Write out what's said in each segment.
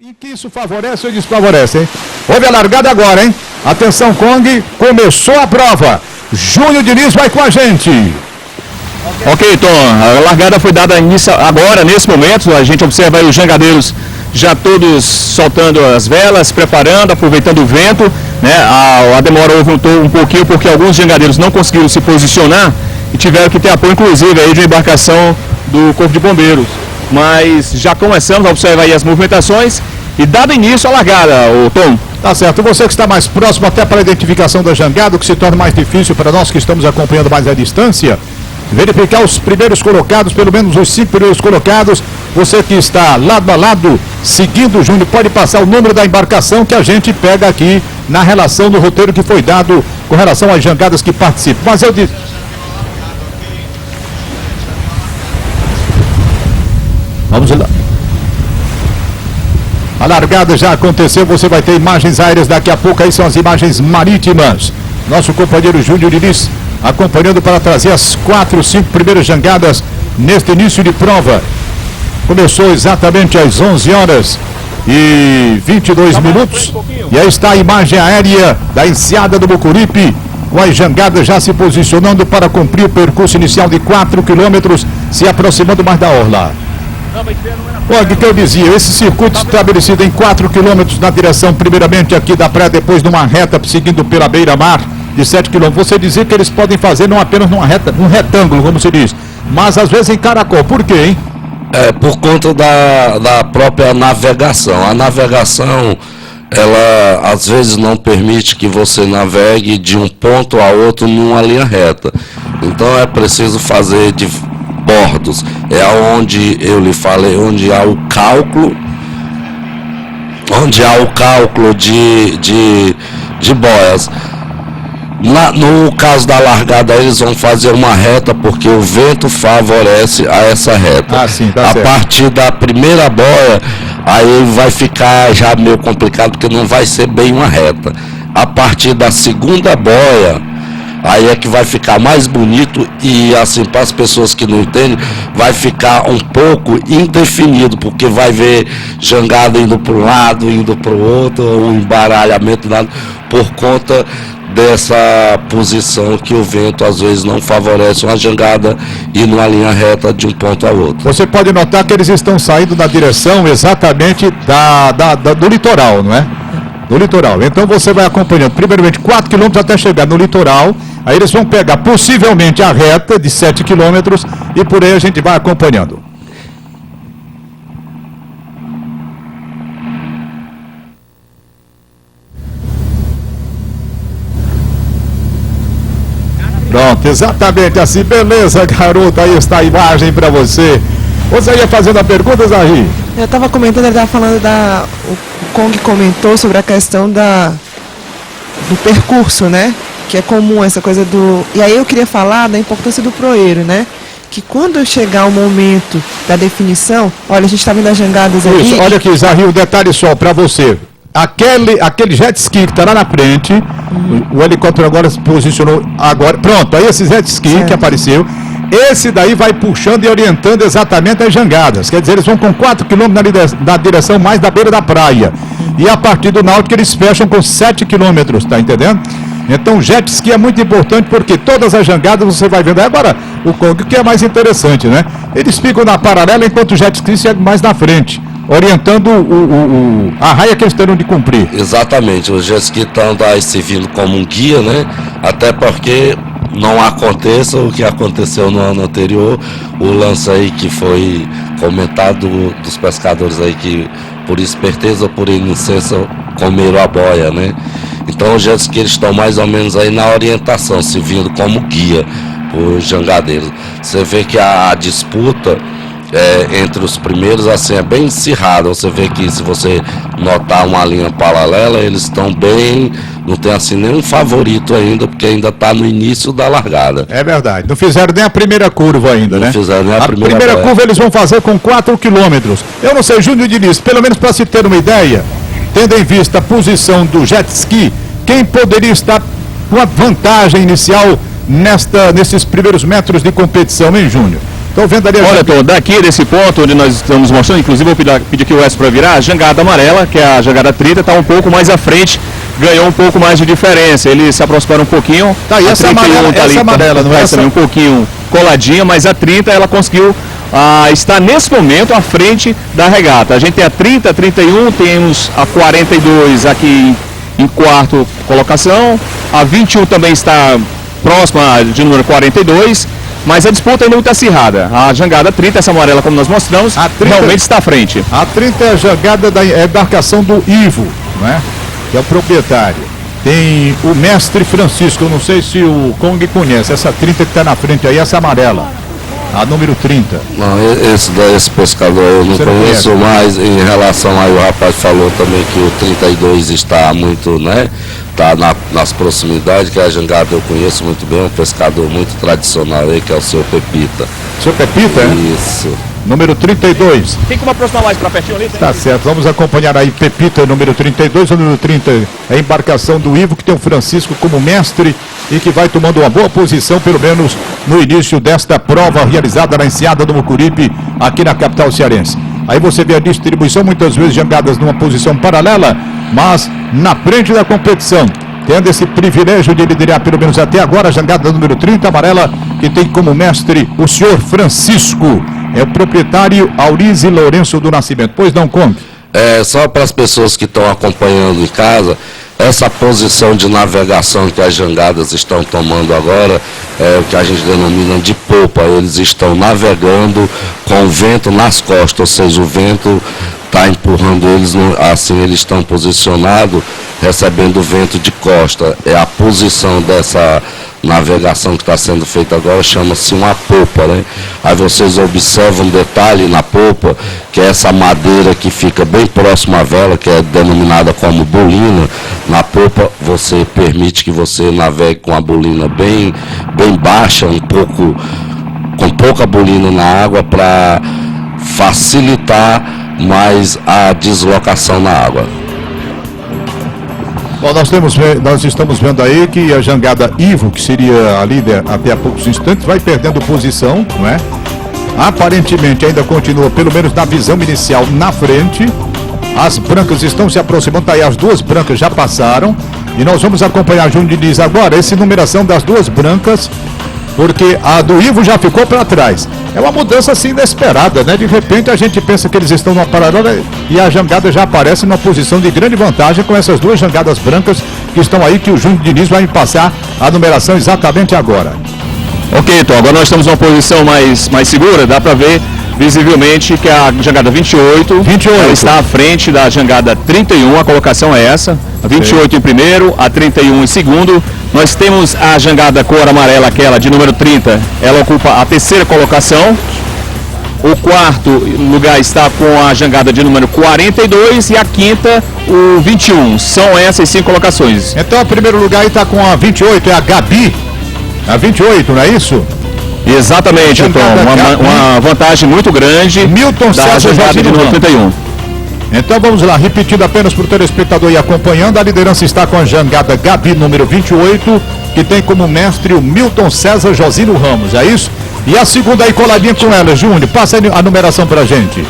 Em que isso favorece ou desfavorece, hein? Houve a largada agora, hein? Atenção, Kong, começou a prova. Júnior Diniz vai com a gente. Ok, Tom, a largada foi dada início agora, nesse momento. A gente observa aí os jangadeiros já todos soltando as velas, preparando, aproveitando o vento, né? A demora houve um pouquinho porque alguns jangadeiros não conseguiram se posicionar e tiveram que ter apoio, inclusive, aí de uma embarcação do Corpo de Bombeiros. Mas já começamos a observar aí as movimentações e dado início à largada, Tom. Tá certo, você que está mais próximo até para a identificação da jangada, o que se torna mais difícil para nós que estamos acompanhando mais à distância, verificar os primeiros colocados, pelo menos os 5 primeiros colocados. Você que está lado a lado, seguindo o Júnior, pode passar o número da embarcação que a gente pega aqui na relação do roteiro que foi dado com relação às jangadas que participam. Mas eu disse... Vamos lá. A largada já aconteceu, você vai ter imagens aéreas daqui a pouco, aí são as imagens marítimas. Nosso companheiro Júnior Diniz acompanhando para trazer as 4, 5 primeiras jangadas neste início de prova. Começou exatamente às 11 horas e 22 minutos. E aí está a imagem aérea da enseada do Mucuripe, com as jangadas já se posicionando para cumprir o percurso inicial de 4 quilômetros, se aproximando mais da orla. Olha, o que eu dizia, esse circuito estabelecido em 4 quilômetros na direção, primeiramente aqui da praia, depois numa reta, seguindo pela beira-mar, de 7 quilômetros. Você dizia que eles podem fazer não apenas numa reta, num retângulo, como se diz, mas às vezes em caracol. Por quê, hein? Por conta da própria navegação. A navegação, ela às vezes não permite que você navegue de um ponto a outro numa linha reta. Então é preciso fazer de bordos. É onde eu lhe falei, onde há o cálculo, de boias. No caso da largada, eles vão fazer uma reta porque o vento favorece a essa reta. Sim, tá certo. A partir da primeira boia, aí vai ficar já meio complicado porque não vai ser bem uma reta. A partir da segunda boia, aí é que vai ficar mais bonito e assim, para as pessoas que não entendem, vai ficar um pouco indefinido, porque vai ver jangada indo para um lado, indo para o outro, um embaralhamento por conta dessa posição que o vento às vezes não favorece uma jangada e numa linha reta de um ponto a outro. Você pode notar que eles estão saindo na direção exatamente do litoral, não é? Do litoral. Então você vai acompanhando primeiramente 4 quilômetros até chegar no litoral. Aí eles vão pegar possivelmente a reta de 7 quilômetros e por aí a gente vai acompanhando. Pronto, exatamente assim. Beleza, garota, aí está a imagem para você. Você ia fazendo a pergunta, Zahri? Eu estava comentando, ele estava falando o Kong comentou sobre a questão do percurso, né? Que é comum essa coisa do... E aí eu queria falar da importância do proeiro, né? Que quando chegar o momento da definição, olha, a gente está vendo as jangadas aí. Isso, olha aqui, Zahri, um detalhe só para você. Aquele jet ski que está lá na frente, o helicóptero agora se posicionou agora. Pronto, aí esse jet ski que apareceu, esse daí vai puxando e orientando exatamente as jangadas. Quer dizer, eles vão com 4 quilômetros na direção mais da beira da praia. E a partir do náutico eles fecham com 7 quilômetros, tá entendendo? Então o jet ski é muito importante porque todas as jangadas você vai vendo. Agora, o Kong, o que é mais interessante, né? Eles ficam na paralela enquanto o jet ski segue mais na frente, orientando a raia que eles terão de cumprir. Exatamente, os jet ski estão servindo como um guia, né? Até porque não aconteça o que aconteceu no ano anterior, o lance aí que foi comentado dos pescadores aí que por esperteza ou por inocência comeram a boia, né? Então os jet ski eles estão mais ou menos aí na orientação, servindo como guia para os jangadeiros. Você vê que a disputa entre os primeiros assim é bem acirrada. Você vê que se você notar uma linha paralela, eles estão bem, não tem assim nenhum favorito ainda, porque ainda está no início da largada. É verdade, não fizeram nem a primeira curva ainda, né? Não fizeram nem a primeira curva eles vão fazer com 4 quilômetros. Eu não sei, Júnior Diniz, pelo menos para se ter uma ideia, tendo em vista a posição do jet ski, quem poderia estar com a vantagem inicial nesses primeiros metros de competição, hein, Júnior? Estou vendo ali. Olha, Tom, daqui desse ponto onde nós estamos mostrando, inclusive vou pedir aqui o S para virar, a jangada amarela, que é a jangada 30, está um pouco mais à frente, ganhou um pouco mais de diferença. Ele se aproximaram um pouquinho. Tá aí, essa amarela, tá ali, essa amarela, não é essa? Um pouquinho coladinha, mas a 30 ela conseguiu estar nesse momento à frente da regata. A gente tem a 30, 31, temos a 42 aqui em quarto colocação, a 21 também está próxima de número 42, mas a disputa ainda é muito acirrada. A jangada 30, essa amarela como nós mostramos, realmente está à frente. A 30 é a jangada da embarcação do Ivo, né? Que é o proprietário. Tem o mestre Francisco, eu não sei se o Kong conhece, essa 30 que está na frente aí, essa amarela, a número 30. Não, esse pescador eu não conheço, mas em relação aí, o rapaz falou também que o 32 está muito, né? Está nas proximidades, que a jangada eu conheço muito bem, um pescador muito tradicional aí, que é o seu Pepita. Seu Pepita, Isso. Número 32. Tem como aproximar mais para pertinho ali? Tá certo, vamos acompanhar aí Pepita, número 32, o número 30 é a embarcação do Ivo, que tem o Francisco como mestre e que vai tomando uma boa posição, pelo menos no início desta prova realizada na Enseada do Mucuripe, aqui na capital cearense. Aí você vê a distribuição, muitas vezes jangadas numa posição paralela, mas na frente da competição, tendo esse privilégio de liderar pelo menos até agora a jangada número 30, amarela, que tem como mestre o senhor Francisco. É o proprietário Aurize Lourenço do Nascimento. Pois não, Kong? Só para as pessoas que estão acompanhando em casa, essa posição de navegação que as jangadas estão tomando agora, é o que a gente denomina de popa. Eles estão navegando com o vento nas costas, ou seja, o vento está empurrando eles, assim eles estão posicionados, recebendo o vento de costa. É a posição dessa navegação que está sendo feita agora, chama-se uma popa, né? Aí vocês observam um detalhe na popa, que é essa madeira que fica bem próxima à vela, que é denominada como bolina. Na popa você permite que você navegue com a bolina bem baixa, com pouca bolina na água, para facilitar mais a deslocação na água. Bom, nós estamos vendo aí que a jangada Ivo, que seria a líder até há poucos instantes, vai perdendo posição, não é? Aparentemente ainda continua, pelo menos na visão inicial, na frente. As brancas estão se aproximando, tá aí, as duas brancas já passaram. E nós vamos acompanhar, Júnior diz agora, essa numeração das duas brancas, porque a do Ivo já ficou para trás. É uma mudança assim inesperada, né? De repente a gente pensa que eles estão numa paralela e a jangada já aparece numa posição de grande vantagem com essas duas jangadas brancas que estão aí, que o Júnior Diniz vai me passar a numeração exatamente agora. Ok, então agora nós estamos numa posição mais segura, dá para ver visivelmente que a jangada 28 está à frente da jangada 31, a colocação é essa, a 28 em primeiro, a 31 em segundo. Nós temos a jangada cor amarela, aquela de número 30, ela ocupa a terceira colocação. O quarto lugar está com a jangada de número 42 e a quinta, o 21. São essas 5 colocações. Então, o primeiro lugar está com a 28, é a Gabi. A 28, não é isso? Exatamente, Tom. Uma vantagem muito grande Milton da jangada de número 31. Então vamos lá, repetindo apenas para o telespectador e acompanhando, a liderança está com a jangada Gabi número 28, que tem como mestre o Milton César Josino Ramos, é isso? E a segunda aí coladinha com ela, Júnior, passa aí a numeração pra gente.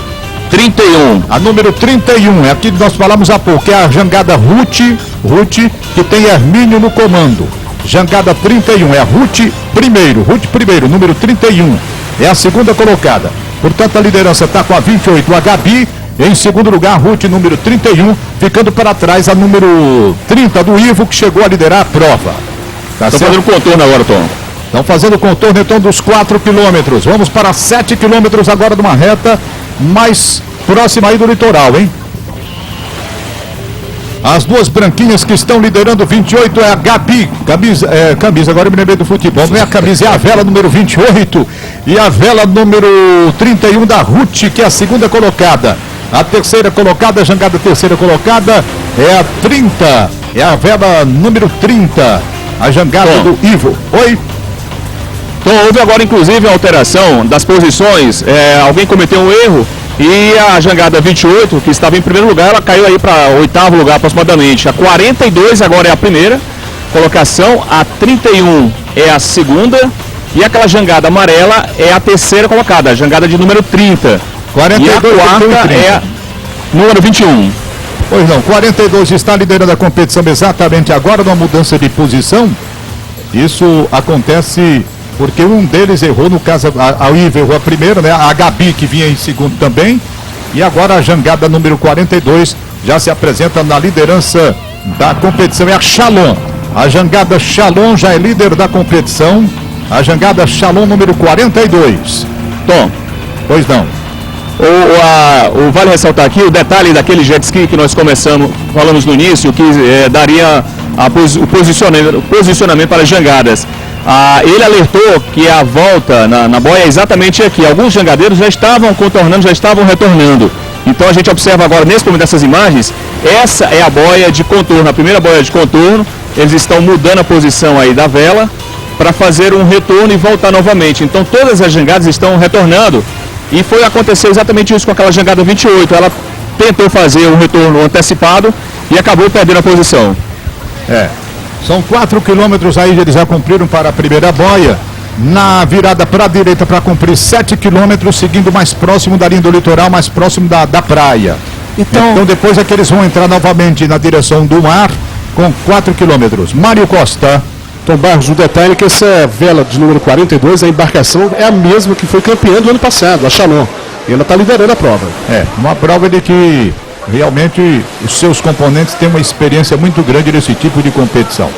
31. A número 31, é aqui que nós falamos há pouco, é a jangada Ruth, que tem Hermínio no comando. Jangada 31, é a Ruth primeiro, número 31, é a segunda colocada. Portanto, a liderança está com a 28, a Gabi. Em segundo lugar, Ruth, número 31, ficando para trás a número 30 do Ivo, que chegou a liderar a prova. Estão fazendo contorno agora, Tom. Estão fazendo contorno, então, dos 4 quilômetros. Vamos para 7 quilômetros agora de uma reta mais próxima aí do litoral, hein? As duas branquinhas que estão liderando 28 é a Gabi. Camisa, agora eu me lembrei do futebol. Não é a camisa, é a vela número 28. E a vela número 31 da Ruth, que é a segunda colocada. A terceira colocada, a jangada terceira colocada, é a 30. É a vela número 30. A jangada do Ivo. Oi? Então, houve agora, inclusive, a alteração das posições. Alguém cometeu um erro e a jangada 28, que estava em primeiro lugar, ela caiu aí para oitavo lugar aproximadamente. A 42 agora é a primeira colocação, a 31 é a segunda E aquela jangada amarela é a terceira colocada, a jangada de número 30. 42 e a quarta é a número 21. Pois não, 42 está liderando a competição exatamente agora, numa mudança de posição. Isso acontece porque um deles errou, no caso, a Iva errou a primeira, né? A Gabi, que vinha em segundo também. E agora a jangada número 42 já se apresenta na liderança da competição. É a Shalom. A jangada Shalom já é líder da competição. A jangada Shalom número 42. Tom. Pois não. Vale ressaltar aqui o detalhe daquele jet ski que nós falamos no início, que daria o posicionamento para as jangadas. Ele alertou que a volta na boia é exatamente aqui. Alguns jangadeiros já estavam contornando, já estavam retornando. Então a gente observa agora, nesse momento dessas imagens, essa é a boia de contorno, a primeira boia de contorno. Eles estão mudando a posição aí da vela para fazer um retorno e voltar novamente. Então todas as jangadas estão retornando. E aconteceu exatamente isso com aquela jangada 28. Ela tentou fazer um retorno antecipado e acabou perdendo a posição. São 4 quilômetros aí, eles já cumpriram para a primeira boia. Na virada para a direita para cumprir 7 quilômetros, seguindo mais próximo da linha do litoral, mais próximo da praia. Então depois é que eles vão entrar novamente na direção do mar com 4 quilômetros. Mário Costa. Tom Barros, o detalhe é que essa vela de número 42, a embarcação é a mesma que foi campeã do ano passado, a Shalom. E ela está liderando a prova. Uma prova de que realmente os seus componentes têm uma experiência muito grande nesse tipo de competição.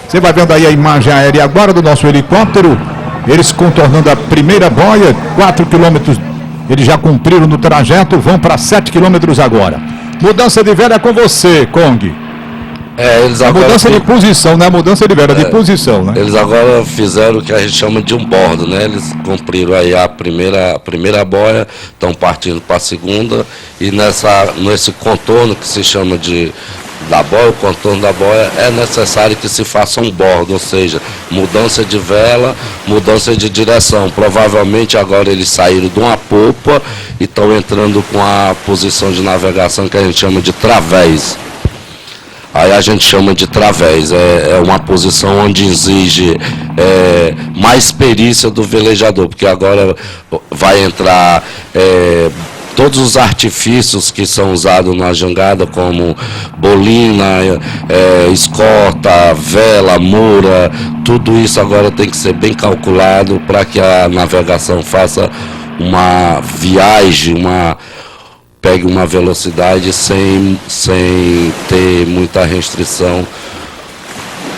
Você vai vendo aí a imagem aérea agora do nosso helicóptero, eles contornando a primeira boia, 4 quilômetros eles já cumpriram no trajeto, vão para 7 quilômetros agora. Mudança de vela é com você, Kong. Eles agora mudança de posição, né? Mudança de vela, de posição, né? Eles agora fizeram o que a gente chama de um bordo, né? Eles cumpriram aí a primeira boia, estão partindo para a segunda, e nesse contorno que se chama da boia, o contorno da boia, é necessário que se faça um bordo, ou seja, mudança de vela, mudança de direção. Provavelmente agora eles saíram de uma popa e estão entrando com a posição de navegação que a gente chama de través. Aí a gente chama de través, é uma posição onde exige mais perícia do velejador, porque agora vai entrar todos os artifícios que são usados na jangada, como bolina, escota, vela, moura, tudo isso agora tem que ser bem calculado para que a navegação faça uma viagem, pegue uma velocidade sem ter muita restrição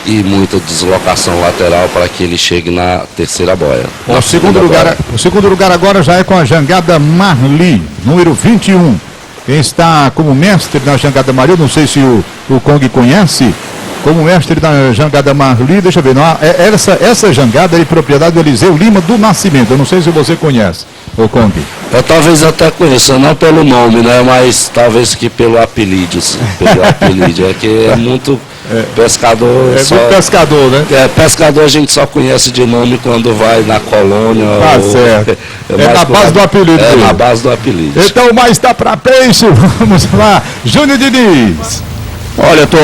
e muita deslocação lateral para que ele chegue na terceira boia. O segundo lugar agora já é com a jangada Marli, número 21. Quem está como mestre na jangada Marli, não sei se o Kong conhece, como mestre da jangada Marli, deixa eu ver, não, essa jangada é de propriedade do Eliseu Lima do Nascimento, eu não sei se você conhece, o Kong. Eu talvez até conheça, não pelo nome, né, mas talvez que pelo apelido, é que é muito pescador. Muito pescador, né? Pescador a gente só conhece de nome quando vai na colônia. Certo. Na base do apelido. Na base do apelido. Então, mais tá para peixe, vamos lá, Júnior Diniz. Olha, Tom,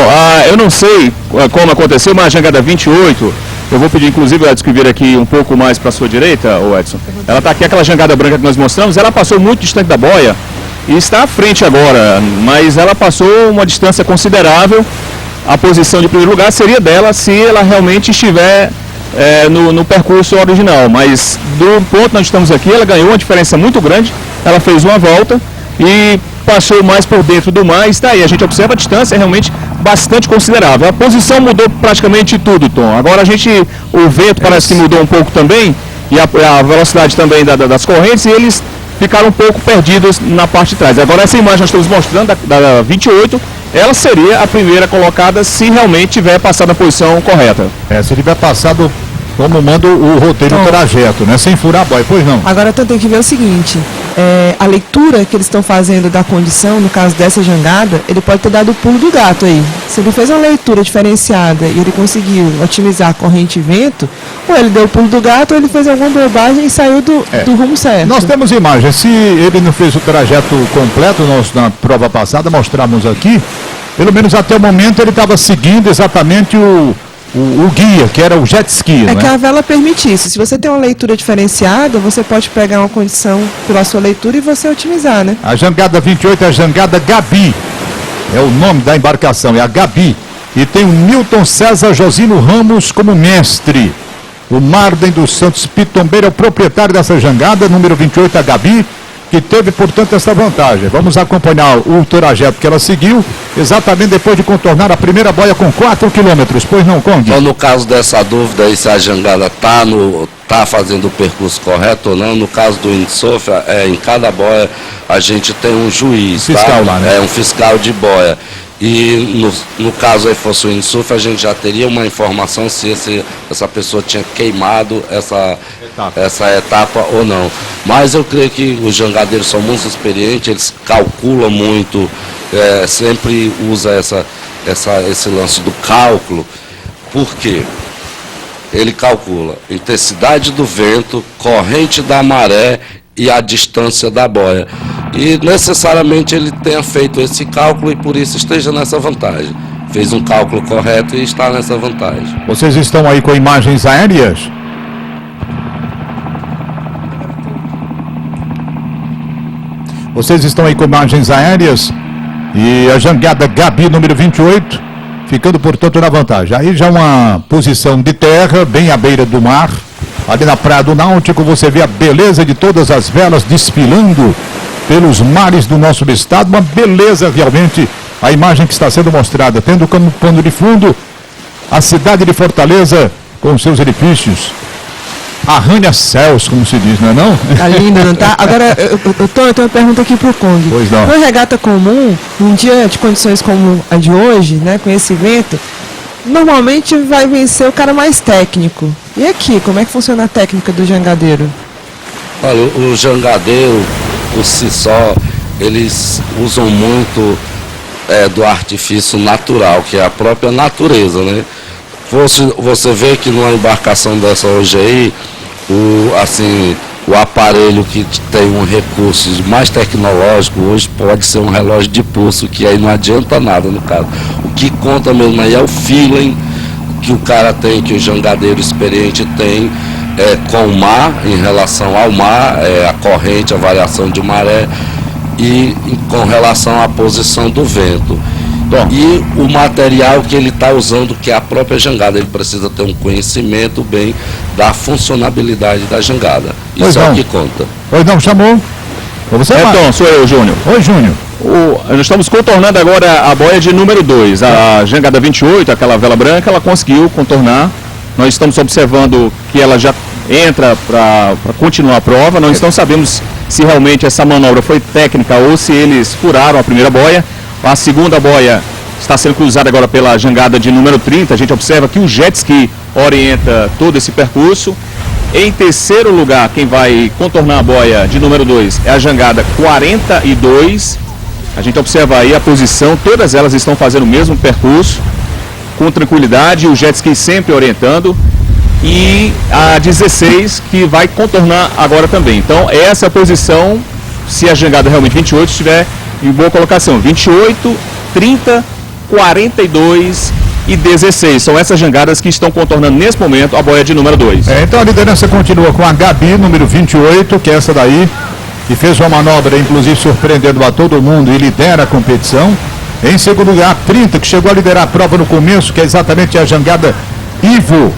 eu não sei como aconteceu, mas a jangada 28, eu vou pedir inclusive o Edson que vir aqui um pouco mais para a sua direita, o Edson. Ela está aqui, aquela jangada branca que nós mostramos, ela passou muito distante da boia e está à frente agora, mas ela passou uma distância considerável. A posição de primeiro lugar seria dela se ela realmente estiver no percurso original, mas do ponto onde estamos aqui, ela ganhou uma diferença muito grande, ela fez uma volta e passou mais por dentro do mar, está aí, a gente observa a distância é realmente bastante considerável. A posição mudou praticamente tudo, Tom. Agora o vento parece que mudou um pouco também, e a velocidade também das correntes, e eles ficaram um pouco perdidos na parte de trás. Agora essa imagem nós estamos mostrando da 28, ela seria a primeira colocada se realmente tiver passado na posição correta. Se tiver passado como manda o roteiro do trajeto, né? Sem furar a boia, pois não. Agora tem que ver o seguinte, a leitura que eles estão fazendo da condição, no caso dessa jangada, ele pode ter dado o pulo do gato aí. Se ele fez uma leitura diferenciada e ele conseguiu otimizar a corrente e vento, ou ele deu o pulo do gato, ou ele fez alguma bobagem e saiu do rumo certo. Nós temos imagens, se ele não fez o trajeto completo, nós na prova passada mostramos aqui, pelo menos até o momento ele estava seguindo exatamente o o guia, que era o jet ski, É não que é? a vela permite isso. Se você tem uma leitura diferenciada, você pode pegar uma condição pela sua leitura e você otimizar, né? A jangada 28 é a jangada Gabi. É o nome da embarcação, é a Gabi. E tem o Newton César Josino Ramos como mestre. O Marden dos Santos Pitombeiro é o proprietário dessa jangada, número 28, a Gabi, que teve, portanto, essa vantagem. Vamos acompanhar o trajeto que ela seguiu, exatamente depois de contornar a primeira boia com 4 quilômetros. Pois não, Conde? Então, no caso dessa dúvida aí, se a jangada está fazendo o percurso correto ou não, no caso do windsurf, em cada boia a gente tem um juiz, Fiscal lá, né? É um fiscal de boia. E no caso aí fosse o windsurf, a gente já teria uma informação se essa pessoa tinha queimado essa etapa ou não. Mas eu creio que os jangadeiros são muito experientes, eles calculam muito, sempre usa esse lance do cálculo. Por quê? Ele calcula intensidade do vento, corrente da maré e a distância da boia. E necessariamente ele tenha feito esse cálculo e por isso esteja nessa vantagem. Fez um cálculo correto e está nessa vantagem. Vocês estão aí com imagens aéreas? Vocês estão aí com imagens aéreas e a jangada Gabi, número 28, ficando, portanto, na vantagem. Aí já uma posição de terra, bem à beira do mar. Ali na Praia do Náutico você vê a beleza de todas as velas desfilando pelos mares do nosso estado. Uma beleza realmente a imagem que está sendo mostrada, tendo como pano de fundo a cidade de Fortaleza com seus edifícios. Arranha-céus, como se diz, não é não? Tá lindo, não tá? Agora, eu tenho uma pergunta aqui pro Conde. Pois não. Na regata comum, num dia de condições como a de hoje, né, com esse vento, normalmente vai vencer o cara mais técnico. E aqui, como é que funciona a técnica do jangadeiro? Olha, o jangadeiro, por si só, eles usam muito do artifício natural, que é a própria natureza, né? Você vê que numa embarcação dessa hoje aí, o aparelho que tem um recurso mais tecnológico hoje pode ser um relógio de pulso, que aí não adianta nada no caso. O que conta mesmo aí é o feeling que o cara tem, que o jangadeiro experiente tem com o mar, em relação ao mar, a corrente, a variação de maré e com relação à posição do vento. Bom, e o material que ele está usando, que é a própria jangada, ele precisa ter um conhecimento bem da funcionalidade da jangada. Isso é o que conta. Pois não, chamou? Você Então, sou eu, Júnior. Oi, Júnior. Nós estamos contornando agora a boia de número 2, a jangada 28, aquela vela branca, ela conseguiu contornar. Nós estamos observando que ela já entra para continuar a prova. Nós não sabemos se realmente essa manobra foi técnica ou se eles furaram a primeira boia. A segunda boia está sendo cruzada agora pela jangada de número 30. A gente observa que o jet ski orienta todo esse percurso. Em terceiro lugar, quem vai contornar a boia de número 2 é a jangada 42. A gente observa aí a posição, todas elas estão fazendo o mesmo percurso, com tranquilidade, o jet ski sempre orientando. E a 16 que vai contornar agora também. Então, essa é a posição, se a jangada realmente 28 estiver em boa colocação. 28, 30, 42 e 16. São essas jangadas que estão contornando nesse momento a boia de número 2. Então a liderança continua com a Gabi, número 28, que é essa daí, que fez uma manobra, inclusive surpreendendo a todo mundo e lidera a competição. Em segundo lugar, 30, que chegou a liderar a prova no começo, que é exatamente a jangada Ivo,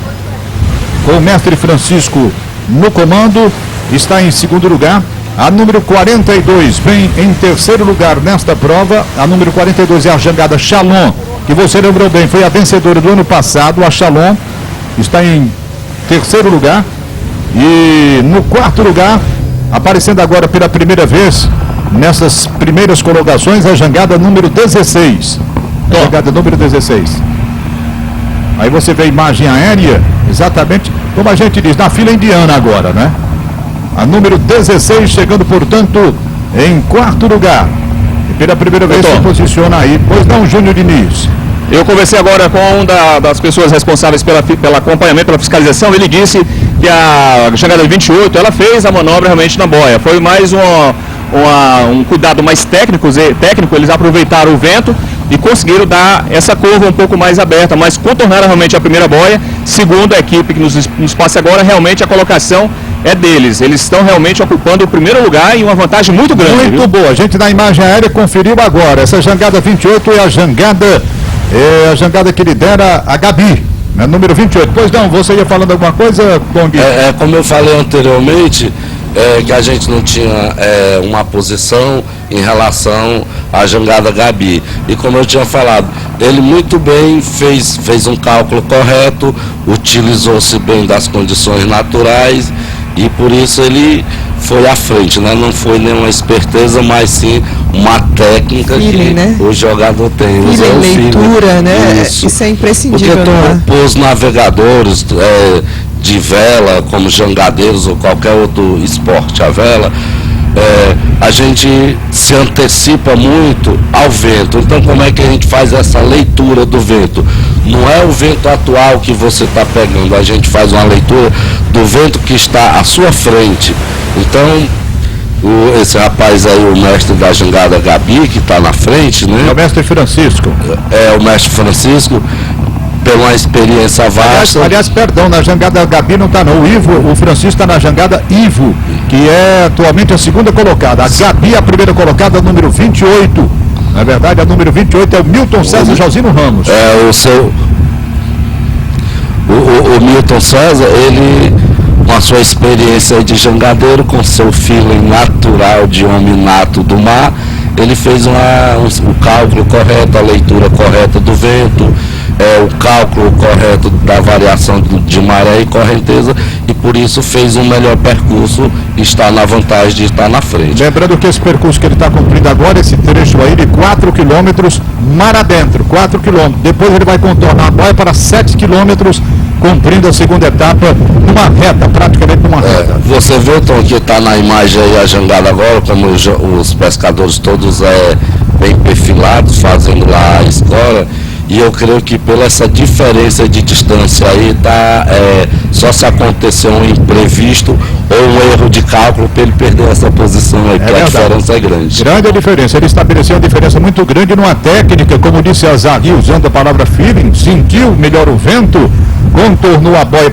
com o mestre Francisco no comando, está em segundo lugar. A número 42 vem em terceiro lugar nesta prova. A número 42 é a jangada Chalon, que você lembrou bem, foi a vencedora do ano passado. A Chalon está em terceiro lugar. E no quarto lugar, aparecendo agora pela primeira vez, nessas primeiras colocações, a jangada número 16. A jangada número 16. Aí você vê a imagem aérea, exatamente como a gente diz, na fila indiana agora, né? A número 16 chegando, portanto, em quarto lugar. E pela primeira vez se posiciona aí. Pois não, Júnior Diniz. Eu conversei agora com uma das pessoas responsáveis pelo acompanhamento, pela fiscalização. Ele disse que a jangada 28, ela fez a manobra realmente na boia. Foi mais um cuidado mais técnico, eles aproveitaram o vento, e conseguiram dar essa curva um pouco mais aberta, mas contornaram realmente a primeira boia. Segundo a equipe que nos passa agora, realmente a colocação é deles. Eles estão realmente ocupando o primeiro lugar e uma vantagem muito grande. Muito boa. A gente na imagem aérea conferiu agora. Essa jangada 28 é a jangada que lidera a Gabi, né, número 28. Pois não, você ia falando alguma coisa, Kong? Como eu falei anteriormente, que a gente não tinha uma posição em relação à jangada Gabi. E como eu tinha falado, ele muito bem fez um cálculo correto, utilizou-se bem das condições naturais e por isso ele foi à frente, né? Não foi nenhuma esperteza, mas sim uma técnica que né? o jogador tem. Leitura, né? Isso é imprescindível. Porque os navegadores de vela, como jangadeiros ou qualquer outro esporte a vela, a gente se antecipa muito ao vento. Então como é que a gente faz essa leitura do vento? Não é o vento atual que você está pegando, a gente faz uma leitura do vento que está à sua frente. Então esse rapaz aí, o mestre da jangada Gabi, que está na frente, né? É o mestre Francisco. O mestre Francisco, pela uma experiência vasta. Aliás, perdão, na jangada Gabi não está não. O Francisco está na jangada Ivo, que é atualmente a segunda colocada. A Gabi, a primeira colocada, número 28. Na verdade, a número 28 é o Milton César Josino Ramos. O Milton César, ele, com a sua experiência de jangadeiro, com seu feeling natural de homem nato do mar, ele fez o cálculo correto, a leitura correta do vento, o cálculo correto da variação de maré e correnteza, e por isso fez um melhor percurso e está na vantagem de estar na frente. Lembrando que esse percurso que ele está cumprindo agora, esse trecho aí de 4 quilômetros mar adentro, 4 quilômetros. Depois ele vai contornar a boia para 7 quilômetros, cumprindo a segunda etapa numa reta, praticamente numa reta. Você vê, Tom, que está na imagem aí a jangada agora, como os pescadores todos bem perfilados, fazendo lá a escola. E eu creio que pela essa diferença de distância aí, só se acontecer um imprevisto ou um erro de cálculo para ele perder essa posição aí, porque a diferença é grande. Grande a diferença, ele estabeleceu uma diferença muito grande numa técnica, como disse a Zagui, usando a palavra feeling, sentiu melhor o vento, contornou a boia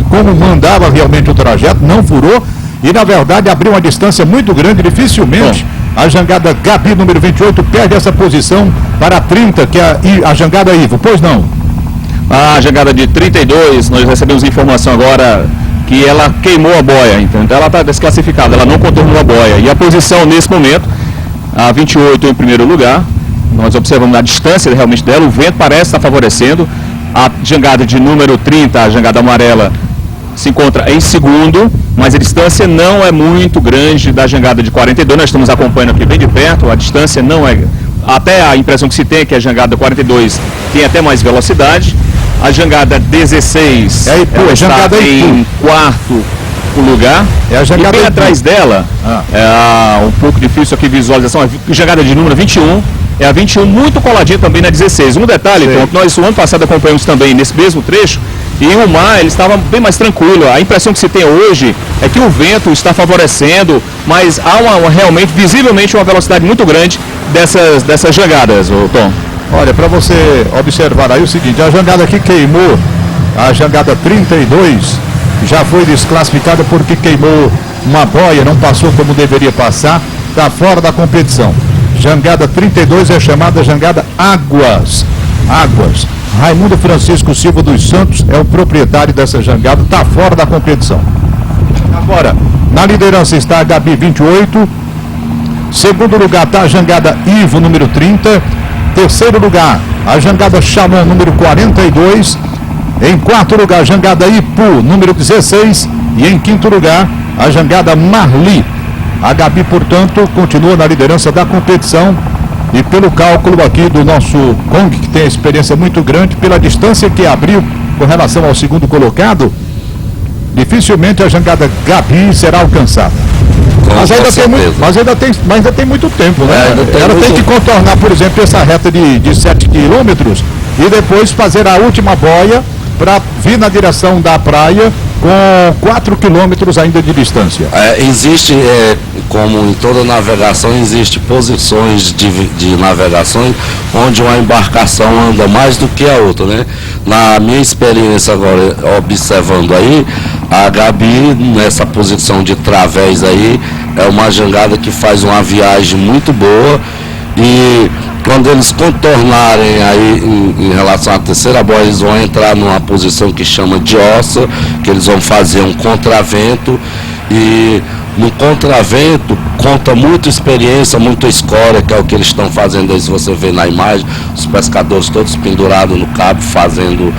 como mandava realmente o trajeto, não furou e na verdade abriu uma distância muito grande, dificilmente. A jangada Gabi, número 28, perde essa posição para a 30, que é a jangada Ivo. Pois não? A jangada de 32, nós recebemos informação agora que ela queimou a boia, então ela está desclassificada, ela não contornou a boia. E a posição nesse momento, a 28 em primeiro lugar, nós observamos a distância realmente dela, o vento parece estar favorecendo. A jangada de número 30, a jangada amarela, se encontra em segundo, mas a distância não é muito grande da jangada de 42, nós estamos acompanhando aqui bem de perto, a distância não é, até a impressão que se tem é que a jangada 42 tem até mais velocidade, a jangada 16 ela está em quarto lugar, e bem atrás dela, um pouco difícil aqui visualização, a jangada de número 21, é a 21 muito coladinha também na 16. Um detalhe, então, que nós o ano passado acompanhamos também nesse mesmo trecho, e o mar ele estava bem mais tranquilo. A impressão que se tem hoje é que o vento está favorecendo, mas há realmente, visivelmente, uma velocidade muito grande dessas jangadas, Tom. Olha, para você observar aí o seguinte, a jangada que queimou, a jangada 32, já foi desclassificada porque queimou uma boia, não passou como deveria passar, está fora da competição. Jangada 32 é chamada jangada Águas. Raimundo Francisco Silva dos Santos é o proprietário dessa jangada, está fora da competição. Agora, na liderança está a Gabi 28, segundo lugar está a jangada Ivo, número 30, terceiro lugar a jangada Xamã, número 42, em quarto lugar a jangada Ipu, número 16, e em quinto lugar a jangada Marli. A Gabi, portanto, continua na liderança da competição e pelo cálculo aqui do nosso Kong, que tem a experiência muito grande, pela distância que abriu com relação ao segundo colocado, dificilmente a jangada Gabi será alcançada. Mas ainda tem muito tempo, né? Ela tem que contornar, por exemplo, essa reta de 7 quilômetros e depois fazer a última boia para vir na direção da praia com 4 quilômetros ainda de distância. Existe, como em toda navegação, existe posições de navegações onde uma embarcação anda mais do que a outra, né? Na minha experiência agora, observando aí, a Gabi, nessa posição de través aí, é uma jangada que faz uma viagem muito boa, e quando eles contornarem aí em relação à terceira boia, eles vão entrar numa posição que chama de ossa, que eles vão fazer um contravento, e no contravento conta muita experiência, muita escória, que é o que eles estão fazendo aí, se você vê na imagem, os pescadores todos pendurados no cabo, fazendo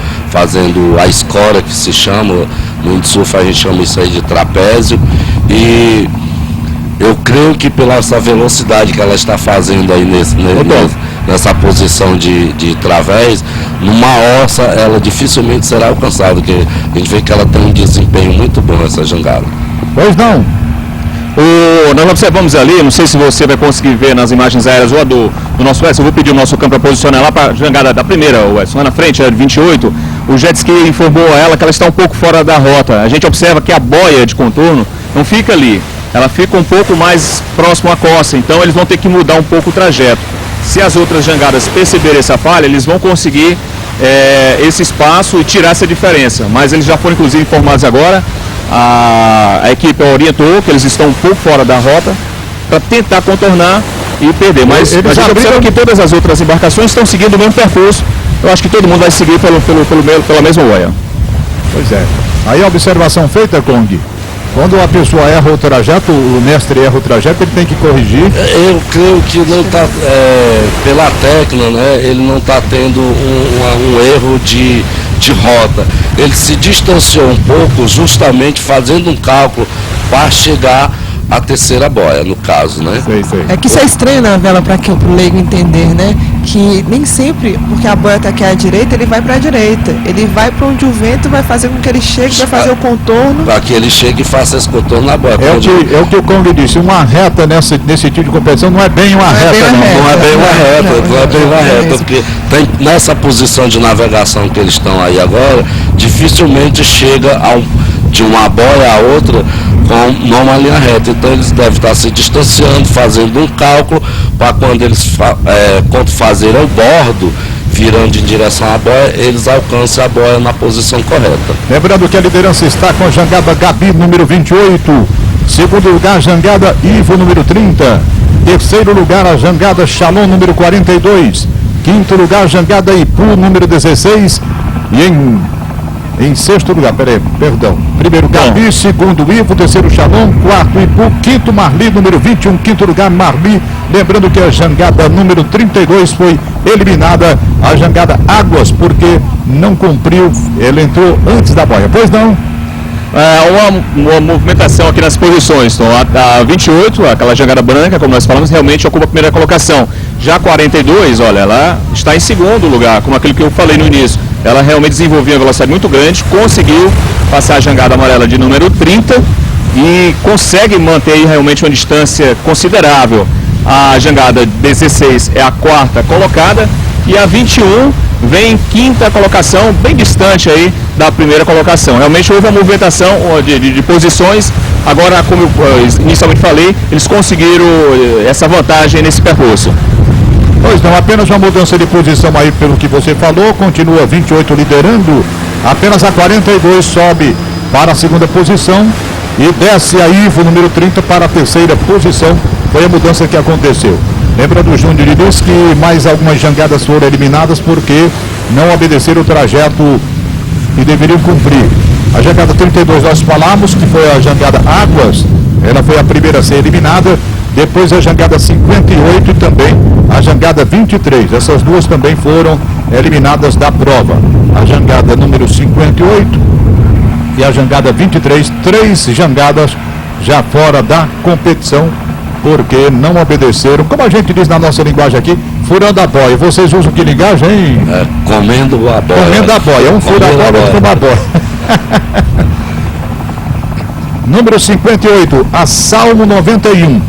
a escória, que se chama, no windsurf a gente chama isso aí de trapézio, e eu creio que pela essa velocidade que ela está fazendo aí nessa posição de través, numa ossa ela dificilmente será alcançada, porque a gente vê que ela tem um desempenho muito bom essa jangada. Pois não. Nós observamos ali, não sei se você vai conseguir ver nas imagens aéreas ou do nosso Wesson, eu vou pedir o nosso campo para posicionar lá para a jangada da primeira, Wesson, lá na frente, a 28, o jet ski informou a ela que ela está um pouco fora da rota. A gente observa que a boia de contorno não fica ali, ela fica um pouco mais próximo à costa, então eles vão ter que mudar um pouco o trajeto. Se as outras jangadas perceberem essa falha, eles vão conseguir esse espaço e tirar essa diferença, mas eles já foram inclusive informados agora, a equipe orientou que eles estão um pouco fora da rota para tentar contornar e perder, mas a gente observa que todas as outras embarcações estão seguindo o mesmo percurso. Eu acho que todo mundo vai seguir pela mesma boia. Pois é. Aí a observação feita, Kong, quando a pessoa erra o trajeto, o mestre erra o trajeto, ele tem que corrigir. Eu creio que não está, pela técnica, né, ele não está tendo um erro de rota. Ele se distanciou um pouco, justamente fazendo um cálculo para chegar à terceira boia, no caso, né? Sei. É que isso é estranho na vela para o leigo entender, né? Que nem sempre, porque a boia está aqui à direita, ele vai para a direita. Ele vai para onde o vento vai fazer com que ele chegue, vai fazer o contorno. Para que ele chegue e faça esse contorno na boia. É o que o Kong disse, uma reta nesse tipo de competição não é bem uma reta, não. Não é bem uma reta, porque nessa posição de navegação que eles estão aí agora, dificilmente chega de uma boia a outra com uma linha reta. Então eles devem estar se distanciando, fazendo um cálculo para quando eles fazerem o bordo, virando em direção à boia, eles alcancem a boia na posição correta. Lembrando que a liderança está com a jangada Gabi, número 28. Segundo lugar, a jangada Ivo, número 30. Terceiro lugar, a jangada Shalom, número 42. Quinto lugar, a jangada Ipu, número 16. E em sexto lugar, primeiro Gabi, segundo Ivo, terceiro Shalom, quarto Ipu, quinto Marli, número 21, quinto lugar Marli. Lembrando que a jangada número 32 foi eliminada, a jangada Águas, porque não cumpriu, ele entrou antes da boia. Pois não? Uma movimentação aqui nas posições. Então, a 28, aquela jangada branca, como nós falamos, realmente ocupa a primeira colocação. Já a 42, olha, ela está em segundo lugar, como aquilo que eu falei no início. Ela realmente desenvolveu uma velocidade muito grande, conseguiu passar a jangada amarela de número 30 e consegue manter aí realmente uma distância considerável. A jangada 16 é a quarta colocada e a 21 vem em quinta colocação, bem distante aí da primeira colocação. Realmente houve uma movimentação de posições. Agora, como eu inicialmente falei, eles conseguiram essa vantagem nesse percurso. Pois não, apenas uma mudança de posição aí pelo que você falou, continua 28 liderando, apenas a 42 sobe para a segunda posição e desce a Ivo, número 30, para a terceira posição. Foi a mudança que aconteceu. Lembra do Júnior e diz que mais algumas jangadas foram eliminadas porque não obedeceram o trajeto que deveriam cumprir. A jangada 32 nós falamos que foi a jangada Águas, ela foi a primeira a ser eliminada, depois a jangada 58 e também a jangada 23, essas duas também foram eliminadas da prova. A jangada número 58 e a jangada 23, 3 jangadas já fora da competição, porque não obedeceram, como a gente diz na nossa linguagem aqui, furando a boia. Vocês usam que linguagem, hein? Comendo a boia. Comendo a boia, um fura a boia, outro come a boia. Número 58, a Salmo 91.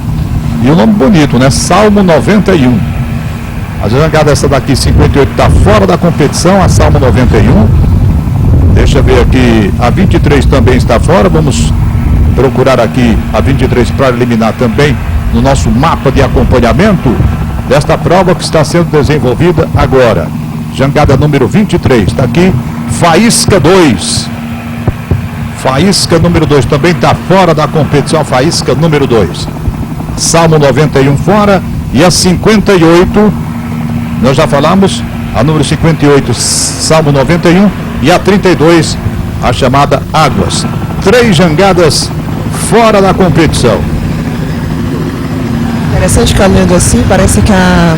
E o nome bonito, né? Salmo 91. A jangada essa daqui, 58, está fora da competição, a Salmo 91. Deixa eu ver aqui, a 23 também está fora, vamos procurar aqui a 23 para eliminar também no nosso mapa de acompanhamento desta prova que está sendo desenvolvida agora. Jangada número 23, está aqui, Faísca 2. Faísca número 2 também está fora da competição, Faísca número 2. Salmo 91 fora, e a 58, nós já falamos, a número 58, Salmo 91, e a 32, a chamada Águas. 3 jangadas fora da competição. Interessante que olhando assim, parece que a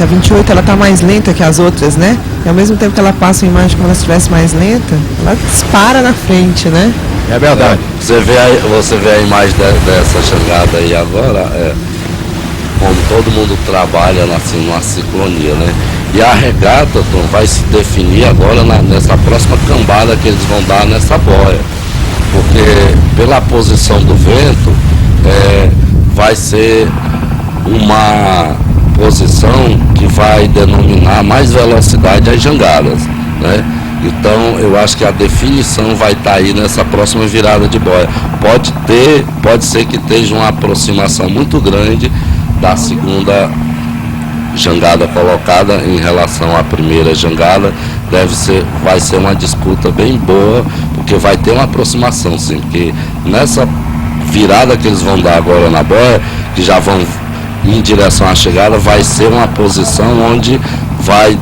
28 ela tá mais lenta que as outras, né? E ao mesmo tempo que ela passa a imagem como ela estivesse mais lenta, ela dispara na frente, né? É verdade. Você vê a imagem dessa jangada aí agora, como todo mundo trabalha assim, numa sincronia, né? E a regata, Tom, vai se definir agora nessa próxima cambada que eles vão dar nessa boia. Porque pela posição do vento, vai ser uma posição que vai denominar mais velocidade às jangadas, né? Então eu acho que a definição vai estar aí nessa próxima virada de boia. Pode ser que esteja uma aproximação muito grande da segunda jangada colocada em relação à primeira jangada. Vai ser uma disputa bem boa, porque vai ter uma aproximação, sim, porque nessa virada que eles vão dar agora na boia, que já vão em direção à chegada, vai ser uma posição onde vai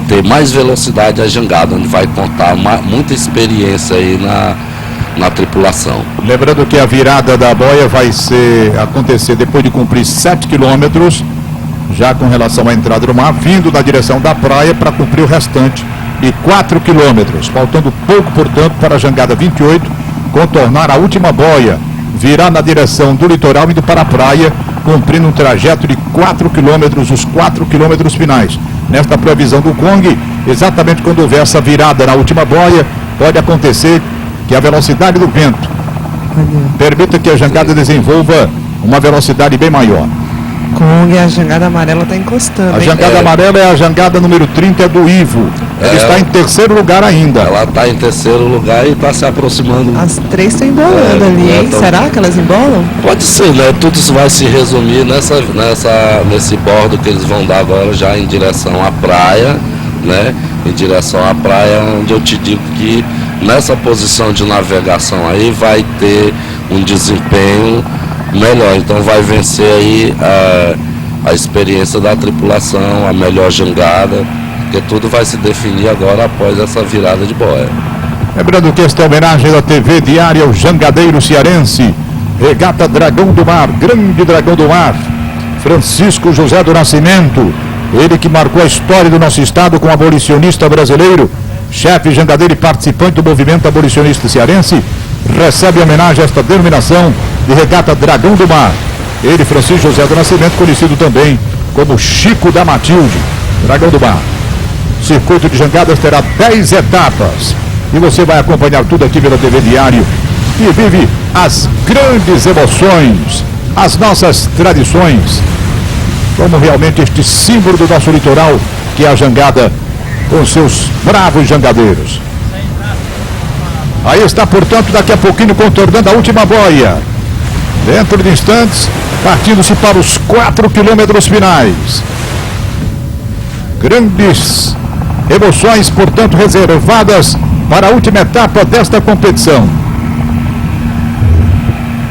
ter mais velocidade a jangada, onde vai contar muita experiência aí na tripulação. Lembrando que a virada da boia vai acontecer depois de cumprir 7 quilômetros, já com relação à entrada do mar, vindo na direção da praia para cumprir o restante de 4 quilômetros, faltando pouco, portanto, para a jangada 28 contornar a última boia, virar na direção do litoral, indo para a praia, cumprindo um trajeto de 4 quilômetros, os 4 quilômetros finais. Nesta previsão do Kong, exatamente quando houver essa virada na última boia, pode acontecer que a velocidade do vento permita que a jangada desenvolva uma velocidade bem maior. Kong, a jangada amarela está encostando. A jangada amarela é a jangada número 30 do Ivo. Ele está em terceiro lugar ainda. Ela está em terceiro lugar e está se aproximando. As 3 estão embolando ali, hein? Será que elas embolam? Pode ser, né? Tudo isso vai se resumir nesse bordo que eles vão dar agora, já em direção à praia, né? Em direção à praia, onde eu te digo que nessa posição de navegação aí vai ter um desempenho melhor. Então vai vencer aí a experiência da tripulação, a melhor jangada, porque tudo vai se definir agora após essa virada de boia. Lembrando que esta é homenagem da TV Diária ao jangadeiro cearense, Regata Dragão do Mar, grande dragão do mar, Francisco José do Nascimento, ele que marcou a história do nosso estado como abolicionista brasileiro, chefe jangadeiro e participante do movimento abolicionista cearense, recebe homenagem a esta denominação de Regata Dragão do Mar. Ele, Francisco José do Nascimento, conhecido também como Chico da Matilde, Dragão do Mar. O circuito de jangadas terá 10 etapas e você vai acompanhar tudo aqui pela TV Diário e vive as grandes emoções, as nossas tradições, como realmente este símbolo do nosso litoral, que é a jangada com seus bravos jangadeiros. Aí está, portanto, daqui a pouquinho contornando a última boia. Dentro de instantes, partindo-se para os 4 quilômetros finais. Grandes emoções, portanto, reservadas para a última etapa desta competição.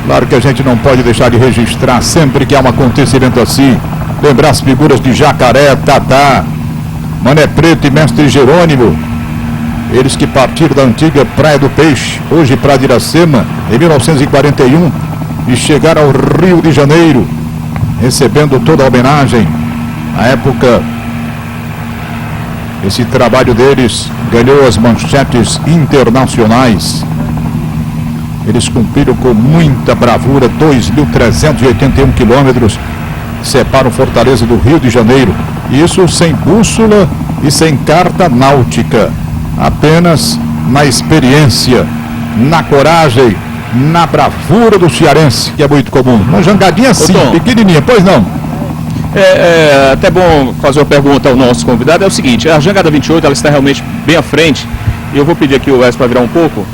Claro que a gente não pode deixar de registrar sempre que há um acontecimento assim. Lembrar as figuras de Jacaré, Tadá, Mané Preto e Mestre Jerônimo. Eles que partiram da antiga Praia do Peixe, hoje Praia de Iracema, em 1941, e chegaram ao Rio de Janeiro, recebendo toda a homenagem. Na época, esse trabalho deles ganhou as manchetes internacionais. Eles cumpriram com muita bravura 2.381 quilômetros, separam Fortaleza do Rio de Janeiro. Isso sem bússola e sem carta náutica. Apenas na experiência, na coragem, na bravura do cearense, que é muito comum. Uma jangadinha assim, pequenininha, pois não? É até bom fazer uma pergunta ao nosso convidado. É o seguinte, a jangada 28 ela está realmente bem à frente eu vou pedir aqui o Edson para virar um pouco.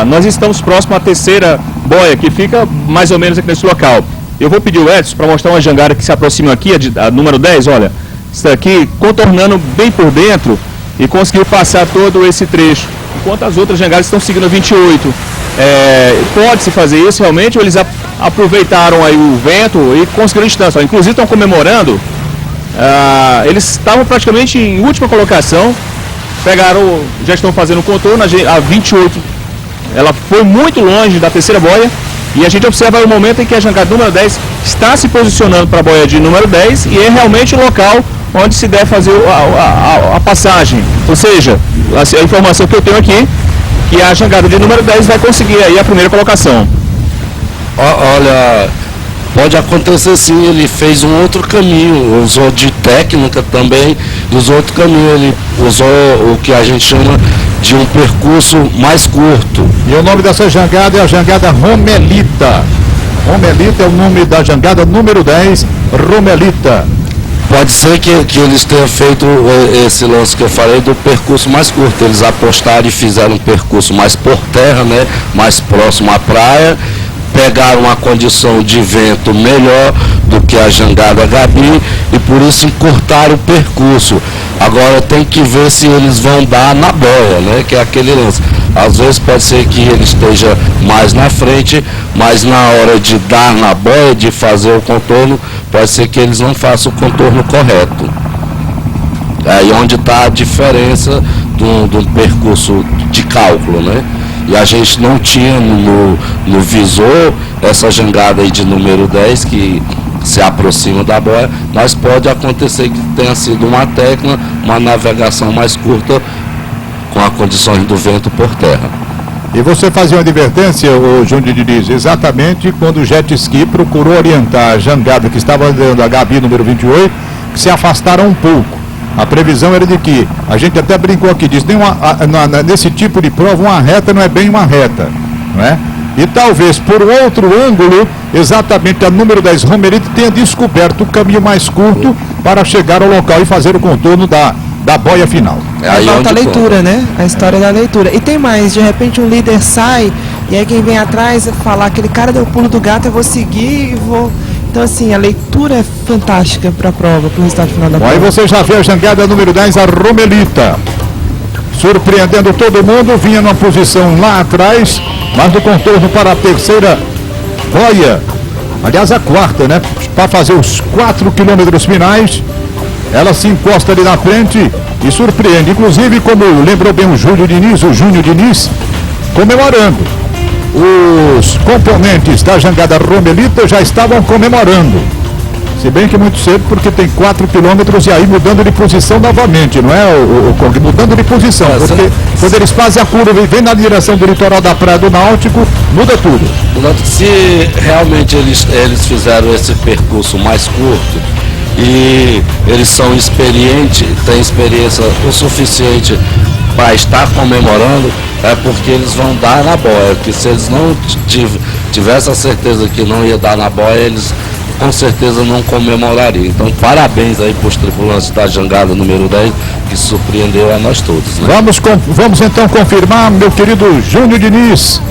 Nós estamos próximo à terceira boia, que fica mais ou menos aqui nesse local. Eu vou pedir o Edson para mostrar uma jangada que se aproxima aqui, a número 10, olha. Isso aqui, contornando bem por dentro e conseguiu passar todo esse trecho. Enquanto as outras jangadas estão seguindo a 28. Pode-se fazer isso realmente, ou eles aproveitaram aí o vento e conseguiram distância. Inclusive estão comemorando, eles estavam praticamente em última colocação, já estão fazendo o contorno, a 28, ela foi muito longe da terceira boia, e a gente observa o momento em que a jangada número 10 está se posicionando para a boia de número 10, e é realmente o local onde se deve fazer a passagem. Ou seja, a informação que eu tenho aqui, que a jangada de número 10 vai conseguir aí a primeira colocação. Olha, pode acontecer sim, ele fez um outro caminho, usou de técnica também, usou outro caminho, ele usou o que a gente chama de um percurso mais curto. E o nome dessa jangada é a jangada Romelita. Romelita é o nome da jangada número 10, Romelita. Pode ser que eles tenham feito esse lance que eu falei do percurso mais curto. Eles apostaram e fizeram um percurso mais por terra, né? Mais próximo à praia. Pegaram uma condição de vento melhor do que a jangada Gabi e por isso encurtaram o percurso. Agora tem que ver se eles vão dar na boia, né? Que é aquele lance. Às vezes pode ser que ele esteja mais na frente, mas na hora de dar na boia, de fazer o contorno, pode ser que eles não façam o contorno correto. É aí onde está a diferença do percurso de cálculo, né? E a gente não tinha no visor essa jangada aí de número 10 que se aproxima da boia, mas pode acontecer que tenha sido uma técnica, uma navegação mais curta com as condições do vento por terra. E você fazia uma advertência, o Júnior Diniz, exatamente quando o jet ski procurou orientar a jangada que estava andando a Gabi número 28, que se afastaram um pouco. A previsão era de que, a gente até brincou aqui, diz, nesse tipo de prova uma reta não é bem uma reta, não é? E talvez por outro ângulo, exatamente a número 10 Romerito tenha descoberto o caminho mais curto para chegar ao local e fazer o contorno da boia final. Aí falta a leitura, né? A história da leitura. E tem mais, de repente um líder sai e aí quem vem atrás falar, aquele cara deu o pulo do gato, eu vou seguir e vou... Então assim, a leitura é fantástica para a prova, para o resultado final da prova. Aí você já vê a jangada número 10, a Romelita. Surpreendendo todo mundo, vinha numa posição lá atrás, mas no contorno para a terceira boia. Aliás, a quarta, né? Para fazer os 4 quilômetros finais. Ela se encosta ali na frente e surpreende. Inclusive, como lembrou bem o Júnior Diniz, comemorando. Os componentes da jangada Romelita já estavam comemorando. Se bem que muito cedo, porque tem 4 quilômetros e aí mudando de posição novamente, não é, o Kong? Mudando de posição, porque quando eles fazem a curva e vem na direção do litoral da Praia do Náutico, muda tudo. Se realmente eles fizeram esse percurso mais curto, e eles são experientes, têm experiência o suficiente para estar comemorando, é porque eles vão dar na boia, que se eles não tivessem a certeza que não ia dar na boia, eles com certeza não comemorariam. Então parabéns aí para os tripulantes da jangada número 10, que surpreendeu a nós todos, né? Vamos então confirmar, meu querido Júnior Diniz,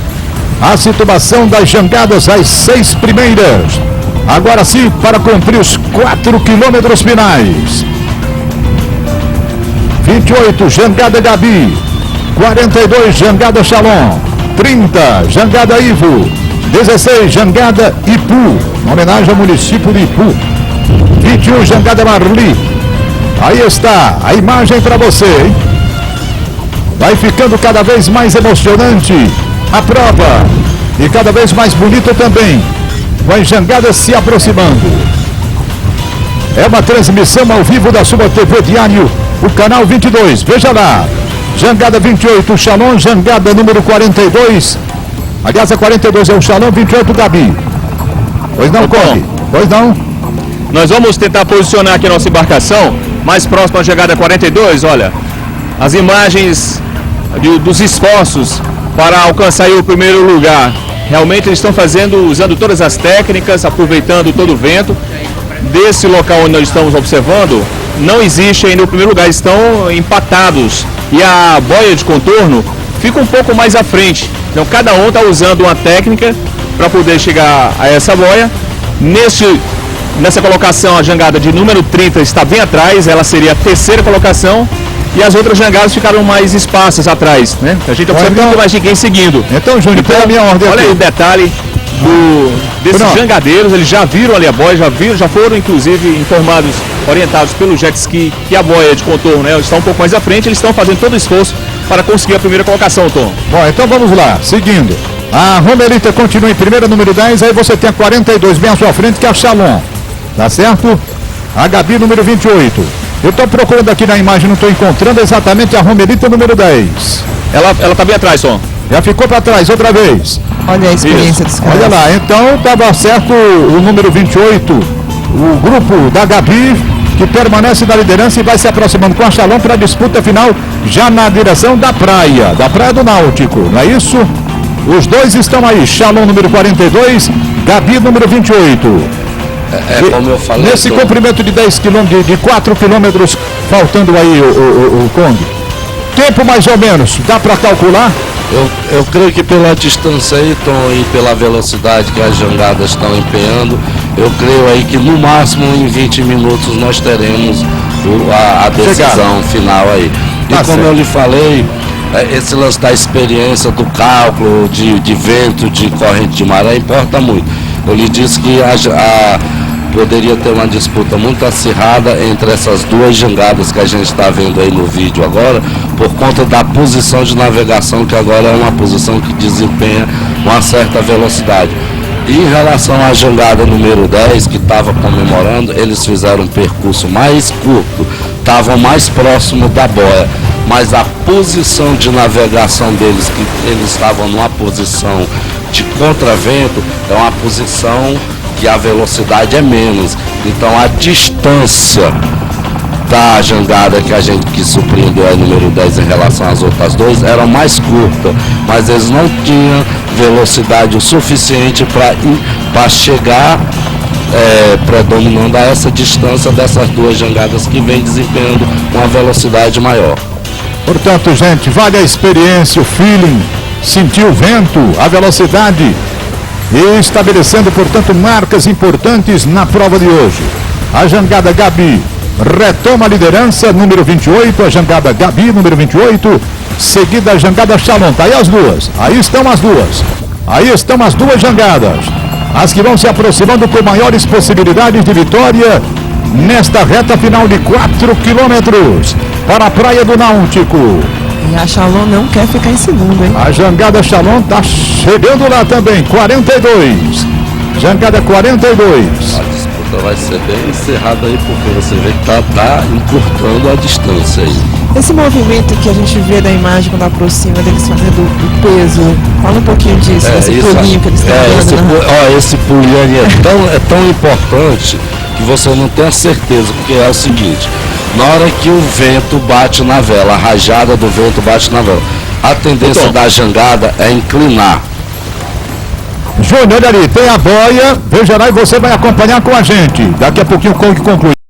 a situação das jangadas, as 6 primeiras. Agora sim, para cumprir os 4 quilômetros finais. 28, jangada Gabi. 42, jangada Shalom. 30, jangada Ivo. 16, jangada Ipu, em homenagem ao município de Ipu. 21, jangada Marli. Aí está a imagem para você, hein? Vai ficando cada vez mais emocionante a prova e cada vez mais bonita também, com as jangadas se aproximando. É uma transmissão ao vivo da sua TV Diário, o canal 22. Veja lá, jangada 28, Shalom, jangada número 42. Aliás, a 42 é o Shalom, 28 Gabi. Pois não, Corre? Pois não? Nós vamos tentar posicionar aqui a nossa embarcação mais próxima à jangada 42, olha. As imagens dos esforços para alcançar aí o primeiro lugar. Realmente eles estão usando todas as técnicas, aproveitando todo o vento. Desse local onde nós estamos observando, não existe ainda o primeiro lugar, estão empatados. E a boia de contorno fica um pouco mais à frente. Então cada um está usando uma técnica para poder chegar a essa boia. Nessa colocação, a jangada de número 30 está bem atrás, ela seria a terceira colocação. E as outras jangadas ficaram mais esparsas atrás, né? A gente observa muito mais ninguém seguindo. Então, Júnior, pela minha ordem olha aqui. aí o detalhe desses jangadeiros, eles já viram ali a boia, já foram inclusive informados, orientados pelo jet ski, que a boia de contorno, né, está um pouco mais à frente, eles estão fazendo todo o esforço para conseguir a primeira colocação, Tom. Bom, então vamos lá, seguindo. A Romelita continua em primeira, número 10, aí você tem a 42 bem à sua frente, que é a Shalom, tá certo? A Gabi, número 28. Eu estou procurando aqui na imagem, não estou encontrando exatamente a Romelita, número 10. Ela está bem atrás, Tom. Já ficou para trás outra vez. Olha a experiência dos caras. Olha lá, então estava certo o número 28, o grupo da Gabi, que permanece na liderança e vai se aproximando com a Shalom para a disputa final, já na direção da praia do Náutico, não é isso? Os dois estão aí, Shalom número 42, Gabi número 28. Como eu falei. Nesse comprimento de 10 km, de 4 quilômetros, faltando aí o Kong. Tempo mais ou menos, dá para calcular? Eu creio que pela distância aí, Tom, e pela velocidade que as jangadas estão empenhando, eu creio aí que no máximo em 20 minutos nós teremos a decisão final aí. E como eu lhe falei, esse lance da experiência, do cálculo, de vento, de corrente de maré, importa muito. Eu lhe disse que poderia ter uma disputa muito acirrada entre essas duas jangadas que a gente está vendo aí no vídeo agora, por conta da posição de navegação, que agora é uma posição que desempenha uma certa velocidade. E em relação à jangada número 10, que estava comemorando, eles fizeram um percurso mais curto, estavam mais próximo da boia, mas a posição de navegação deles, que eles estavam numa posição de contravento, é uma posição que a velocidade é menos, então a distância da jangada que surpreendeu a número 10 em relação às outras duas era mais curta, mas eles não tinham velocidade o suficiente para chegar predominando a essa distância dessas duas jangadas que vem desempenhando uma velocidade maior. Portanto, gente, vale a experiência, o feeling, sentir o vento, a velocidade, e estabelecendo, portanto, marcas importantes na prova de hoje. A jangada Gabi retoma a liderança, número 28, a jangada Gabi, número 28, seguida a jangada Shalom. Tá aí as duas, aí estão as duas jangadas, as que vão se aproximando com maiores possibilidades de vitória nesta reta final de 4 quilômetros para a Praia do Náutico. E a Shalom não quer ficar em segundo, hein? A jangada Shalom está chegando lá também, 42. Jangada 42. A disputa vai ser bem encerrada aí, porque você vê que tá encurtando a distância aí. Esse movimento que a gente vê da imagem quando aproxima deles fazendo o peso, fala um pouquinho disso, desse pulinho que eles estão dando. Esse pulinho aí é tão importante que você não tem a certeza, porque é o seguinte: na hora que o vento bate na vela, a rajada do vento bate na vela, a tendência da jangada é inclinar. Júnior, olha ali, tem a boia, veja lá e você vai acompanhar com a gente. Daqui a pouquinho o Kong conclui.